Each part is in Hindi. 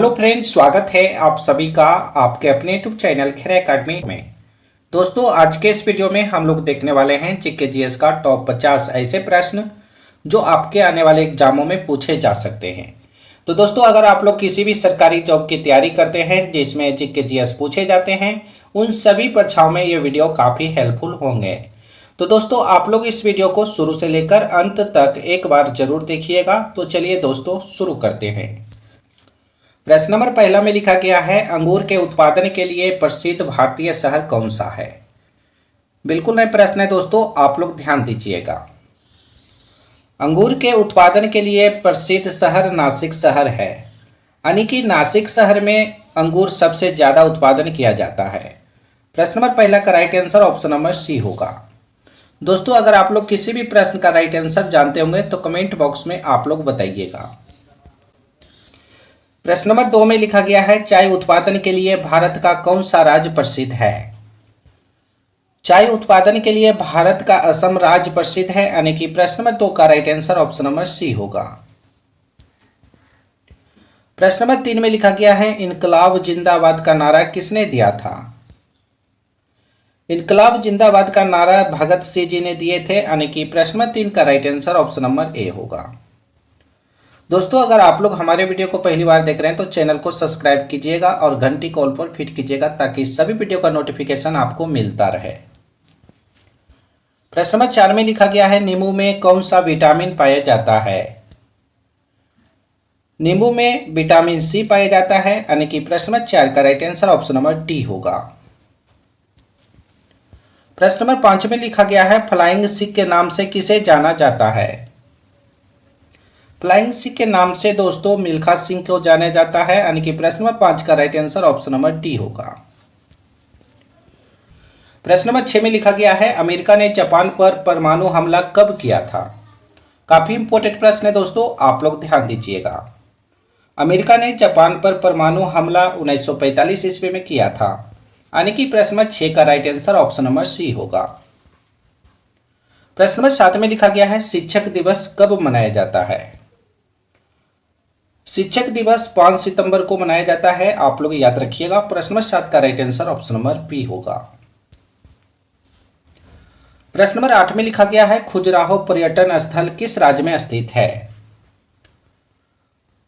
हेलो फ्रेंड्स, स्वागत है आप सभी का आपके अपने यूट्यूब चैनल खैर एकेडमी में। दोस्तों, आज के इस वीडियो में हम लोग देखने वाले हैं जीके जीएस का टॉप 50 ऐसे प्रश्न जो आपके आने वाले एग्जामों में पूछे जा सकते हैं। तो दोस्तों, अगर आप लोग किसी भी सरकारी जॉब की तैयारी करते हैं जिसमें जीके जीएस पूछे जाते हैं, उन सभी परीक्षाओं में ये वीडियो काफ़ी हेल्पफुल होंगे। तो दोस्तों, आप लोग इस वीडियो को शुरू से लेकर अंत तक एक बार जरूर देखिएगा। तो चलिए दोस्तों, शुरू करते हैं। प्रश्न नंबर पहला में लिखा गया है, अंगूर के उत्पादन के लिए प्रसिद्ध भारतीय शहर कौन सा है। बिल्कुल नया प्रश्न है दोस्तों, आप लोग ध्यान दीजिएगा। अंगूर के उत्पादन के लिए प्रसिद्ध शहर नासिक शहर है, यानी कि नासिक शहर में अंगूर सबसे ज्यादा उत्पादन किया जाता है। प्रश्न नंबर पहला का right answer option number C होगा। दोस्तों, अगर आप लोग किसी भी प्रश्न का राइट आंसर जानते होंगे तो कमेंट बॉक्स में आप लोग बताइएगा। प्रश्न नंबर 2 में लिखा गया है, चाय उत्पादन के लिए भारत का कौन सा राज्य प्रसिद्ध है। चाय उत्पादन के लिए भारत का असम राज्य प्रसिद्ध है, यानी कि प्रश्न नंबर 2 का right answer option number C होगा। प्रश्न नंबर 3 में लिखा गया है, इनकलाब जिंदाबाद का नारा किसने दिया था। इनकलाब जिंदाबाद का नारा भगत सिंह जी ने दिए थे, यानी कि प्रश्न नंबर 3 का right answer option number A होगा। दोस्तों, अगर आप लोग हमारे वीडियो को पहली बार देख रहे हैं तो चैनल को सब्सक्राइब कीजिएगा और घंटी को ऑल पर फिट कीजिएगा ताकि सभी वीडियो का नोटिफिकेशन आपको मिलता रहे। प्रश्न नंबर 4 में लिखा गया है, नींबू में कौन सा विटामिन पाया जाता है। नींबू में विटामिन सी पाया जाता है, यानी कि प्रश्न नंबर 4 का right answer option number D होगा। प्रश्न नंबर 5 में लिखा गया है, फ्लाइंग सिख के नाम से किसे जाना जाता है। फ्लाइंग सिख के नाम से दोस्तों मिल्खा सिंह को जाना जाता है, यानी कि प्रश्न नंबर 5 का right answer option number D होगा। प्रश्न नंबर 6 में लिखा गया है, अमेरिका ने जापान पर परमाणु हमला कब किया था। काफी इंपॉर्टेंट प्रश्न है दोस्तों, आप लोग ध्यान दीजिएगा। अमेरिका ने जापान पर परमाणु हमला 1945 ईस्वी में किया था, यानी कि प्रश्न नंबर 6 का right answer option number C होगा। प्रश्न नंबर 7 में लिखा गया है, शिक्षक दिवस कब मनाया जाता है। शिक्षक दिवस 5 सितंबर को मनाया जाता है, आप लोग याद रखिएगा। प्रश्न नंबर 7 का right answer option number B होगा। प्रश्न नंबर 8 में लिखा गया है, खजुराहो पर्यटन स्थल किस राज्य में स्थित है।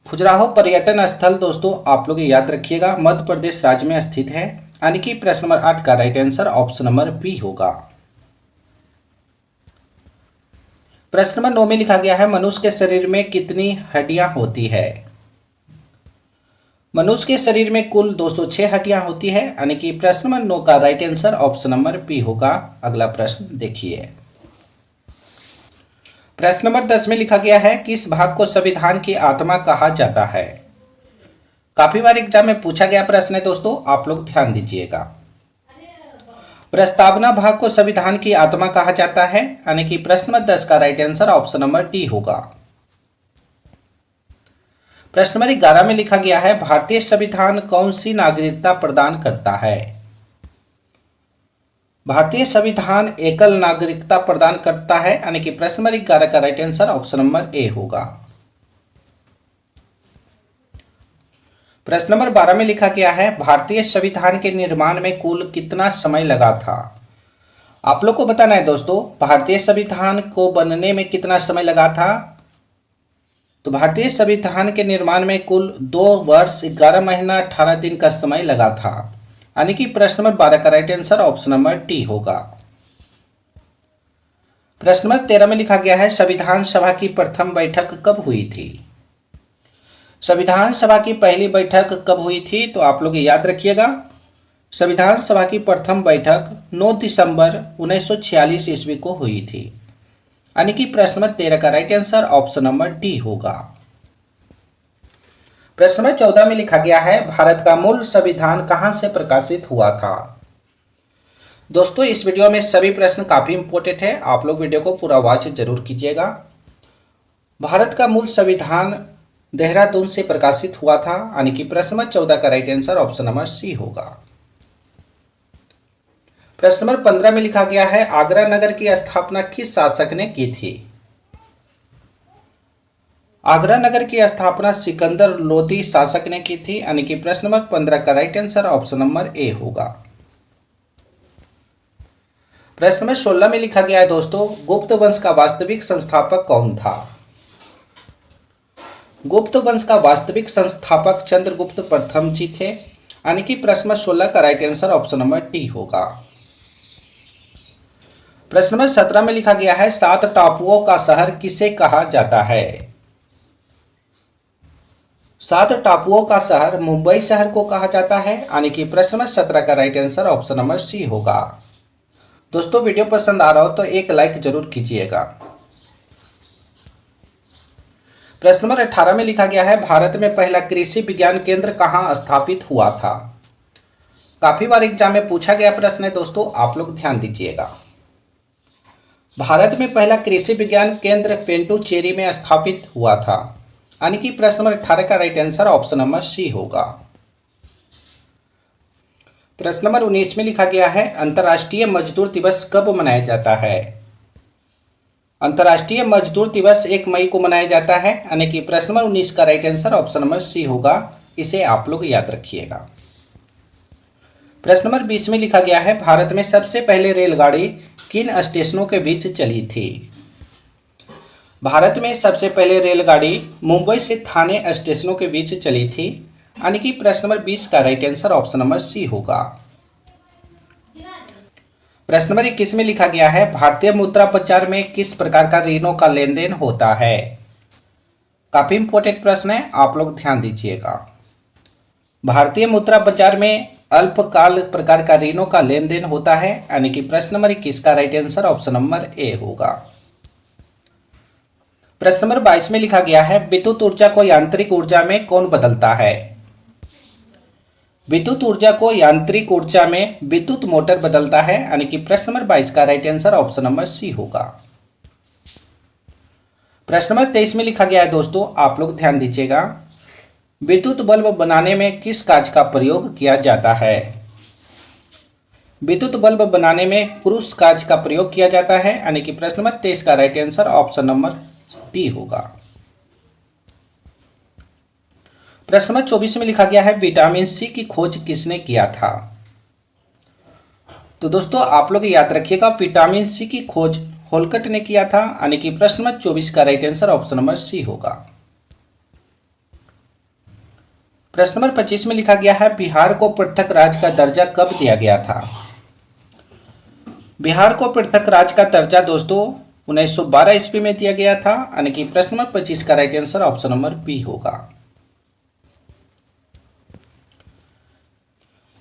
खजुराहो पर्यटन स्थल दोस्तों आप लोग याद रखिएगा, मध्य प्रदेश राज्य में स्थित है, यानी कि प्रश्न नंबर 8 का right answer option number B होगा। प्रश्न नंबर 9 में लिखा गया है, मनुष्य के शरीर में कितनी हड्डियां होती है। मनुष्य के शरीर में कुल 206 हड्डियां होती है, यानी कि प्रश्न नंबर 9 का right answer option number B होगा। अगला प्रश्न देखिए। प्रश्न नंबर 10 में लिखा गया है, किस भाग को संविधान की आत्मा कहा जाता है। काफी बार एग्जाम में पूछा गया प्रश्न है दोस्तों, आप लोग ध्यान दीजिएगा। प्रस्तावना भाग को संविधान की आत्मा कहा जाता है, यानी कि प्रश्न नंबर 10 का right answer option number D होगा। प्रश्न नंबर 11 में लिखा गया है, भारतीय संविधान कौन सी नागरिकता प्रदान करता है। भारतीय संविधान एकल नागरिकता प्रदान करता है, यानी कि प्रश्न नंबर 11 का right answer option number A होगा। प्रश्न नंबर 12 में लिखा गया है, भारतीय संविधान के निर्माण में कुल कितना समय लगा था। आप लोग को बताना है दोस्तों, भारतीय संविधान को बनने में कितना समय लगा था। तो भारतीय संविधान के निर्माण में कुल 2 वर्ष 11 महीना 18 दिन का समय लगा था, यानी कि प्रश्न नंबर 12 का right answer option number D होगा। प्रश्न नंबर 13 में लिखा गया है, संविधान सभा की प्रथम बैठक कब हुई थी। संविधान सभा की पहली बैठक कब हुई थी, तो आप लोग याद रखिएगा। संविधान सभा की प्रथम बैठक 9 दिसंबर 1946 ईस्वी को हुई थी, यानी कि प्रश्न नंबर 13 का right answer option number D होगा। प्रश्न नंबर 14 में लिखा गया है, भारत का मूल संविधान कहां से प्रकाशित हुआ था। दोस्तों, इस वीडियो में सभी प्रश्न काफी इंपॉर्टेंट है, आप लोग वीडियो को पूरा वॉच जरूर कीजिएगा। भारत का मूल संविधान देहरादून से प्रकाशित हुआ था, यानी कि प्रश्न नंबर 14 का right answer option number C होगा। प्रश्न नंबर 15 में लिखा गया है, आगरा नगर की स्थापना किस शासक ने की थी। आगरा नगर की स्थापना सिकंदर लोदी शासक ने की थी, यानी कि प्रश्न नंबर 15 का right answer option number A होगा। प्रश्न नंबर 16 में लिखा गया है दोस्तों, गुप्त वंश का वास्तविक संस्थापक कौन था? गुप्त वंश का वास्तविक संस्थापक चंद्रगुप्त प्रथम जी थे, यानी कि प्रश्न नंबर 16 का right answer option number D होगा। प्रश्न नंबर 17 में लिखा गया है, 7 टापुओं का शहर किसे कहा जाता है? 7 टापुओं का शहर मुंबई शहर को कहा जाता है, यानी कि प्रश्न नंबर 17 का right answer option number C होगा। दोस्तों वीडियो पसंद आ रहा हो तो एक लाइक जरूर कीजिएगा। प्रश्न नंबर 18 में लिखा गया है, भारत में पहला कृषि विज्ञान केंद्र कहाँ स्थापित हुआ था? काफी बार एग्जाम में पूछा गया प्रश्न है दोस्तों, आप लोग ध्यान दीजिएगा। भारत में पहला कृषि विज्ञान केंद्र पेंडुचेरी में स्थापित हुआ था, यानी कि प्रश्न नंबर 18 का right answer option number C होगा। प्रश्न नंबर 19 में लिखा गया है, अंतर्राष्ट्रीय मजदूर दिवस कब मनाया जाता है? अंतर्राष्ट्रीय मजदूर दिवस 1 मई को मनाया जाता है, यानी कि प्रश्न नंबर 19 का right answer option number C होगा। इसे आप लोग याद रखिएगा। प्रश्न नंबर 20 में लिखा गया है, भारत में सबसे पहले रेलगाड़ी किन स्टेशनों के बीच चली थी? भारत में सबसे पहले रेलगाड़ी मुंबई से थाने स्टेशनों के बीच चली थी, यानी कि प्रश्न नंबर 20 का right answer option number C होगा। प्रश्न नंबर 21 में लिखा गया है, भारतीय मुद्रा बाजार में किस प्रकार का ऋणों का लेन देन होता है? काफी इंपॉर्टेंट प्रश्न है, आप लोग ध्यान दीजिएगा। भारतीय मुद्रा बाजार में अल्पकाल प्रकार का ऋणों का लेन देन होता है, यानी कि प्रश्न नंबर 21 का right answer option number A होगा। प्रश्न नंबर 22 में लिखा गया है, विद्युत ऊर्जा को यांत्रिक ऊर्जा में कौन बदलता है? विद्युत ऊर्जा को यांत्रिक ऊर्जा में विद्युत मोटर बदलता है, यानी कि प्रश्न नंबर 22 का right answer option number C होगा। प्रश्न नंबर 23 में लिखा गया है दोस्तों, आप लोग ध्यान दीजिएगा, विद्युत बल्ब बनाने में किस कांच का प्रयोग किया जाता है? विद्युत बल्ब बनाने में क्रूस कांच का प्रयोग किया जाता है, यानी कि प्रश्न नंबर 23 का right answer option number D होगा। प्रश्न नंबर 24 में लिखा गया है, विटामिन सी की खोज किसने किया था? तो दोस्तों आप लोग याद रखिएगा, विटामिन सी की खोज होल्कट ने किया था, यानी कि प्रश्न नंबर 24 का right answer option number C होगा। प्रश्न नंबर 25 में लिखा गया है, बिहार को पृथक राज्य का दर्जा कब दिया गया था? बिहार को पृथक राज्य का दर्जा दोस्तों 1912 ईस्वी में दिया गया था, यानी कि प्रश्न नंबर 25 का right answer option number B होगा।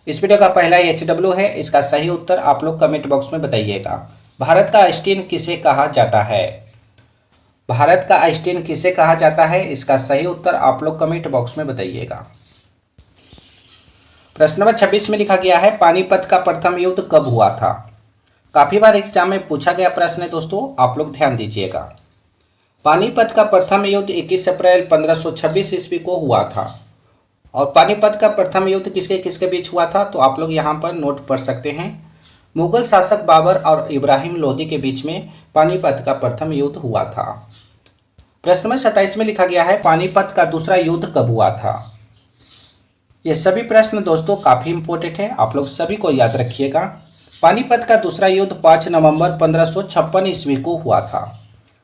इस वीडियो का पहला HW है, इसका सही उत्तर आप लोग कमेंट बॉक्स में बताइएगा। भारत का आइंस्टीन किसे कहा जाता है? भारत का आइंस्टीन किसे कहा जाता है? इसका सही उत्तर आप लोग कमेंट बॉक्स में बताइएगा। प्रश्न नंबर 26 में लिखा गया है, पानीपत का प्रथम युद्ध कब हुआ था? काफी बार एग्जाम में पूछा गया प्रश्न है दोस्तों, आप लोग ध्यान दीजिएगा। पानीपत का प्रथम युद्ध 21 अप्रैल 1526 ईस्वी को हुआ था। और पानीपत का प्रथम युद्ध किसके किसके बीच हुआ था? तो आप लोग यहाँ पर नोट पढ़ सकते हैं, मुगल शासक बाबर और इब्राहिम लोदी के बीच में पानीपत का प्रथम युद्ध हुआ था। प्रश्न नंबर 27 में लिखा गया है, पानीपत का दूसरा युद्ध कब हुआ था? ये सभी प्रश्न दोस्तों काफी इंपॉर्टेंट है, आप लोग सभी को याद रखिएगा। पानीपत का दूसरा युद्ध 5 नवंबर 1556 ईस्वी को हुआ था,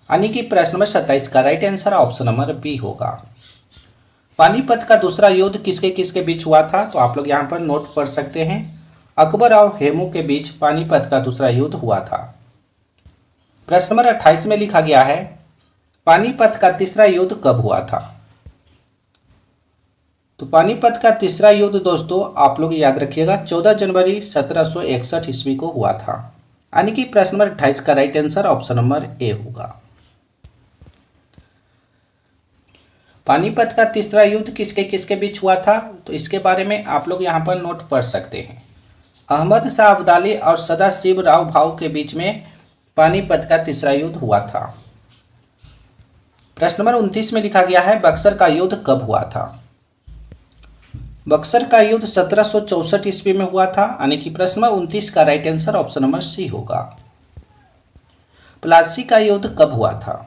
यानी कि प्रश्न नंबर 27 का right answer option number B होगा। पानीपत का दूसरा युद्ध किसके किसके बीच हुआ था? तो आप लोग यहाँ पर नोट पढ़ सकते हैं, अकबर और हेमू के बीच पानीपत का दूसरा युद्ध हुआ था। प्रश्न नंबर 28 में लिखा गया है, पानीपत का तीसरा युद्ध कब हुआ था? तो पानीपत का तीसरा युद्ध दोस्तों आप लोग याद रखिएगा 14 जनवरी 1761 ईस्वी को हुआ था, यानी कि प्रश्न नंबर 28 का right answer option number A होगा। पानीपत का तीसरा युद्ध किसके किसके बीच हुआ था? तो इसके बारे में आप लोग यहाँ पर नोट पढ़ सकते हैं, अहमद शाह अब्दाली और सदाशिव राव भाऊ के बीच में पानीपत का तीसरा युद्ध हुआ था। प्रश्न नंबर 29 में लिखा गया है, बक्सर का युद्ध कब हुआ था? बक्सर का युद्ध 1764 ईस्वी में हुआ था, यानी कि प्रश्न नंबर 29 का right answer option number C होगा। प्लासी का युद्ध कब हुआ था?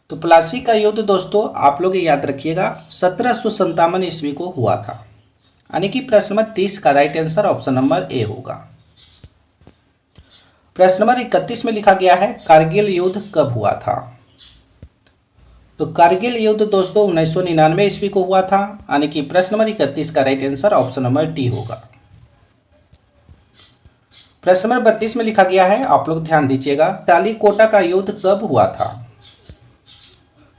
तो प्लासी का युद्ध दोस्तों आप लोग याद रखिएगा 1757 ईस्वी को हुआ था, यानी कि प्रश्न नंबर 30 का right answer option number A होगा। प्रश्न नंबर 31 में लिखा गया है कारगिल युद्ध कब हुआ था। तो कारगिल युद्ध दोस्तों 1999 ईस्वी को हुआ था, यानी कि प्रश्न नंबर 31 का right answer option number D होगा। प्रश्न नंबर 32 में लिखा गया है, आप लोग ध्यान दीजिएगा, तालीकोटा का युद्ध कब हुआ था।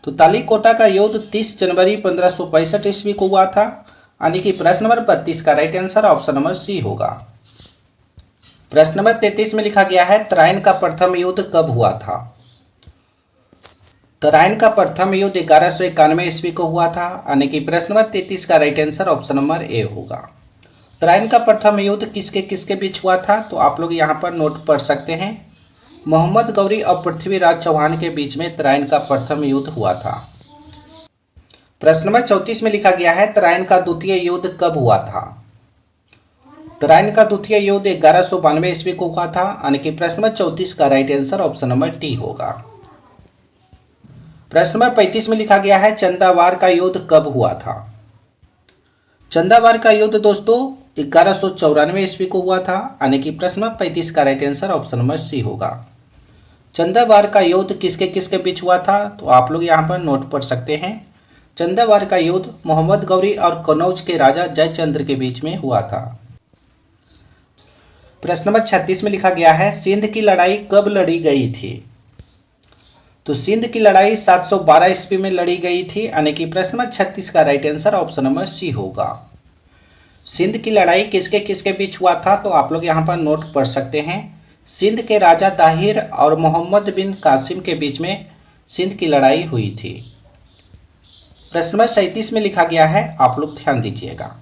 तो तालीकोटा का युद्ध 30 जनवरी 1565 ईस्वी को हुआ था, यानी कि प्रश्न नंबर 32 का right answer option number C होगा। प्रश्न नंबर 33 में लिखा गया है तराइन का प्रथम युद्ध कब हुआ था। तराइन का प्रथम युद्ध 1191 ईस्वी को हुआ था, यानी कि प्रश्न नंबर 33 का right answer option number A होगा। तराइन का प्रथम युद्ध किसके किसके बीच हुआ था, तो आप लोग यहाँ पर नोट पढ़ सकते हैं। मोहम्मद गौरी और पृथ्वीराज चौहान के बीच में तराइन का प्रथम युद्ध हुआ था। प्रश्न नंबर 34 में लिखा गया है तराइन का द्वितीय युद्ध कब हुआ था। तराइन का द्वितीय युद्ध 1192 ईस्वी को हुआ था, यानी कि प्रश्न नंबर 34 का right answer option number D होगा। प्रश्न नंबर 35 में लिखा गया है चंदावार का युद्ध कब हुआ था। चंदावार का युद्ध दोस्तों 1194 ईस्वी को हुआ था, यानी कि प्रश्न नंबर 35 का right answer option number C होगा। चंदावार का युद्ध किसके किसके बीच हुआ था, तो आप लोग यहाँ पर नोट पढ़ सकते हैं। चंदावार का युद्ध मोहम्मद गौरी और कनौज के राजा जयचंद्र के बीच में हुआ था। प्रश्न नंबर 36 में लिखा गया है सिंध की लड़ाई कब लड़ी गई थी। तो सिंध की लड़ाई 712 ईस्वी में लड़ी गई थी, यानी कि प्रश्न नंबर 36 का right answer option number C होगा। सिंध की लड़ाई किसके किसके बीच हुआ था, तो आप लोग यहाँ पर नोट पढ़ सकते हैं। सिंध के राजा ताहिर और मोहम्मद बिन कासिम के बीच में सिंध की लड़ाई हुई थी। प्रश्न नंबर 37 में लिखा गया है, आप लोग ध्यान दीजिएगा,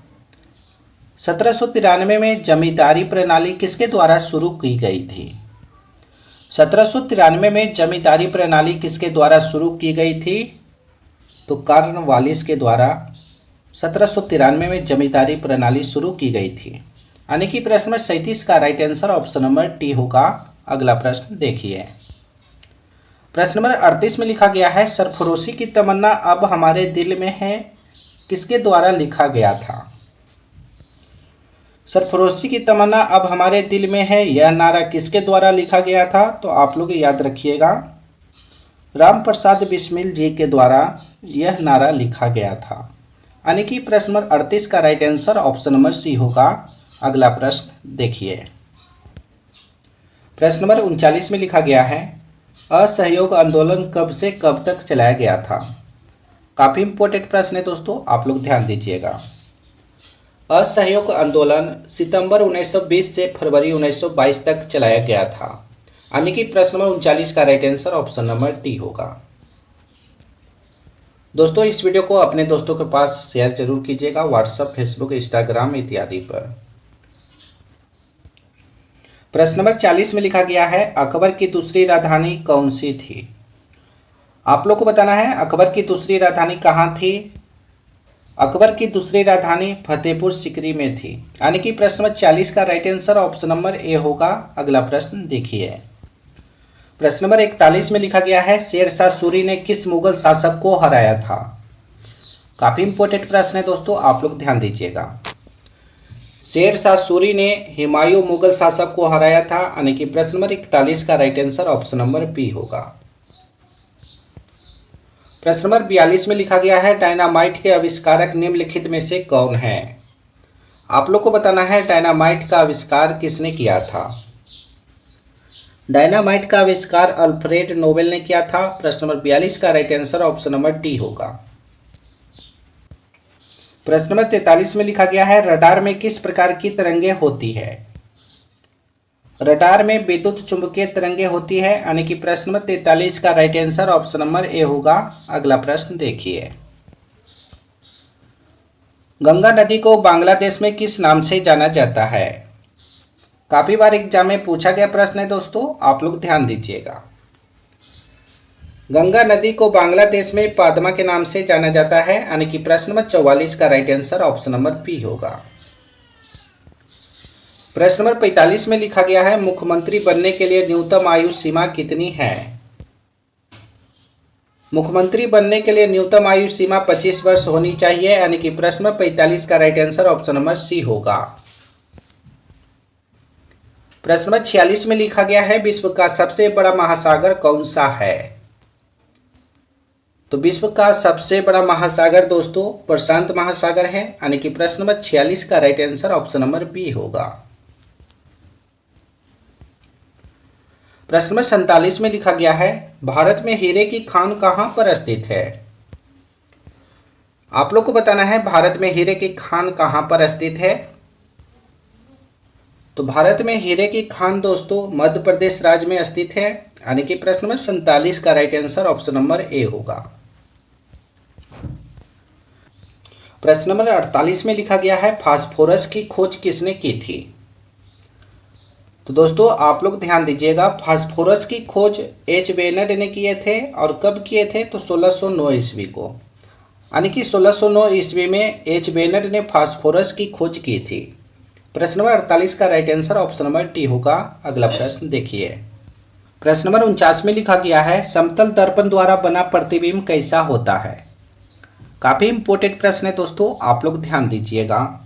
1793 में जमींदारी प्रणाली किसके द्वारा शुरू की गई थी। 1793 में जमींदारी प्रणाली किसके द्वारा शुरू की गई थी, तो कॉर्नवालिस के द्वारा 1793 में जमींदारी प्रणाली शुरू की गई थी, यानी कि प्रश्न नंबर 37 का right answer option number T होगा। अगला प्रश्न देखिए, प्रश्न नंबर 38 में लिखा गया है सरफरोशी की तमन्ना अब हमारे दिल में है किसके द्वारा लिखा गया था। सरफरोशी की तमन्ना अब हमारे दिल में है, यह नारा किसके द्वारा लिखा गया था, तो आप लोग याद रखिएगा, राम प्रसाद बिस्मिल जी के द्वारा यह नारा लिखा गया था, यानी कि प्रश्न नंबर 38 का right answer option number C होगा। अगला प्रश्न देखिए, प्रश्न नंबर 39 में लिखा गया है असहयोग आंदोलन कब से कब तक चलाया गया था। काफी इंपॉर्टेंट प्रश्न है दोस्तों, आप लोग ध्यान दीजिएगा। असहयोग आंदोलन सितंबर 1920 से फरवरी 1922 तक चलाया गया था, यानी कि प्रश्न नंबर 39 का right answer option number D होगा। दोस्तों इस वीडियो को अपने दोस्तों के पास शेयर जरूर कीजिएगा, व्हाट्सएप, फेसबुक, इंस्टाग्राम इत्यादि पर। प्रश्न नंबर 40 में लिखा गया है अकबर की दूसरी राजधानी कौन सी थी। आप लोग को बताना है अकबर की दूसरी राजधानी कहाँ थी। अकबर की दूसरी राजधानी फतेहपुर सीकरी में थी, यानी कि प्रश्न नंबर 40 का right answer option number A होगा। अगला प्रश्न देखिए, प्रश्न नंबर 41 में लिखा गया है शेर शाह सूरी ने किस मुगल शासक को हराया था। काफी इंपॉर्टेंट प्रश्न है दोस्तों, आप लोग ध्यान दीजिएगा। शेर शाह सूरी ने हुमायूं मुगल शासक को हराया था, यानी कि प्रश्न नंबर 41 का right answer option number B होगा। प्रश्न नंबर 42 में लिखा गया है डायनामाइट के आविष्कारक निम्नलिखित में से कौन है। आप लोग को बताना है डायनामाइट का आविष्कार किसने किया था। डायनामाइट का आविष्कार अल्फ्रेड नोबेल ने किया था। प्रश्न नंबर 42 का right answer option number D होगा। प्रश्न नंबर 43 में लिखा गया है रडार में किस प्रकार की तरंगे होती है। रडार में विद्युत चुंबकीय तरंगे होती है, यानी कि प्रश्न नंबर 43 का right answer option number A होगा। अगला प्रश्न देखिए, गंगा नदी को बांग्लादेश में किस नाम से जाना जाता है। काफी बार एग्जाम में पूछा गया प्रश्न है दोस्तों, आप लोग ध्यान दीजिएगा। गंगा नदी को बांग्लादेश में पद्मा के नाम से जाना जाता है, यानी कि प्रश्न नंबर 44 का right answer option number B होगा। प्रश्न नंबर 45 में लिखा गया है मुख्यमंत्री बनने के लिए न्यूनतम आयु सीमा कितनी है। मुख्यमंत्री बनने के लिए न्यूनतम आयु सीमा 25 वर्ष होनी चाहिए, यानी कि प्रश्न नंबर 45 का right answer option number C होगा। प्रश्न नंबर 46 में लिखा गया है विश्व का सबसे बड़ा महासागर कौन सा है। तो विश्व का सबसे बड़ा महासागर दोस्तों प्रशांत महासागर है, यानी कि प्रश्न नंबर 46 का right answer option number B होगा। प्रश्न नंबर 47 में लिखा गया है भारत में हीरे की खान कहां पर स्थित है। आप लोग को बताना है भारत में हीरे की खान कहां पर स्थित है। तो भारत में हीरे की खान दोस्तों मध्य प्रदेश राज्य में स्थित है, यानी कि प्रश्न नंबर 47 का right answer option number A होगा। प्रश्न नंबर 48 में लिखा गया है फास्फोरस की खोज किसने की थी। तो दोस्तों आप लोग ध्यान दीजिएगा, फास्फोरस की खोज एच बेनेट ने किए थे और कब किए थे तो 1609 ईस्वी को, यानी कि 1609 ईस्वी में एच बेनेट ने फास्फोरस की खोज की थी। प्रश्न नंबर 48 का right answer option number D होगा। अगला प्रश्न देखिए, प्रश्न नंबर 49 में लिखा गया है समतल दर्पण द्वारा बना प्रतिबिंब कैसा होता है। काफी इंपॉर्टेंट प्रश्न है दोस्तों, आप लोग ध्यान दीजिएगा।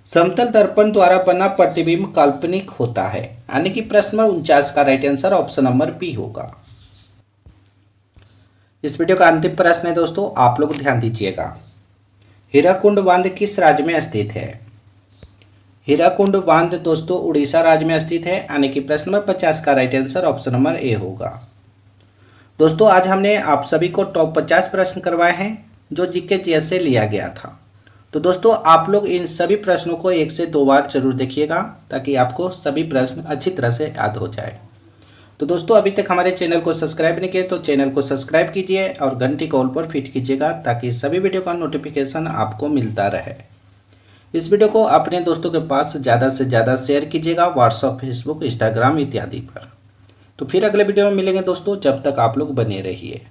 समतल दर्पण द्वारा बना प्रतिबिंब काल्पनिक होता है, यानी कि प्रश्न नंबर 49 का right answer option number B होगा। इस वीडियो का अंतिम प्रश्न है दोस्तों, आप लोग ध्यान दीजिएगा। हीराकुंड बांध किस राज्य में स्थित है। हीराकुंड बांध दोस्तों उड़ीसा राज्य में स्थित है, यानी कि प्रश्न नंबर 50 का right answer option number A होगा। दोस्तों आज हमने आप सभी को टॉप 50 प्रश्न करवाए हैं जो जीके जीएस से लिया गया था। तो दोस्तों आप लोग इन सभी प्रश्नों को 1 से 2 बार जरूर देखिएगा ताकि आपको सभी प्रश्न अच्छी तरह से याद हो जाए। तो दोस्तों अभी तक हमारे चैनल को सब्सक्राइब नहीं किए तो चैनल को सब्सक्राइब कीजिए और घंटी को ऑल पर फिट कीजिएगा ताकि सभी वीडियो का नोटिफिकेशन आपको मिलता रहे। इस वीडियो को अपने दोस्तों के पास ज़्यादा से ज़्यादा शेयर कीजिएगा व्हाट्सएप, फेसबुक, इंस्टाग्राम इत्यादि पर। तो फिर अगले वीडियो में मिलेंगे दोस्तों, जब तक आप लोग बने रहिए।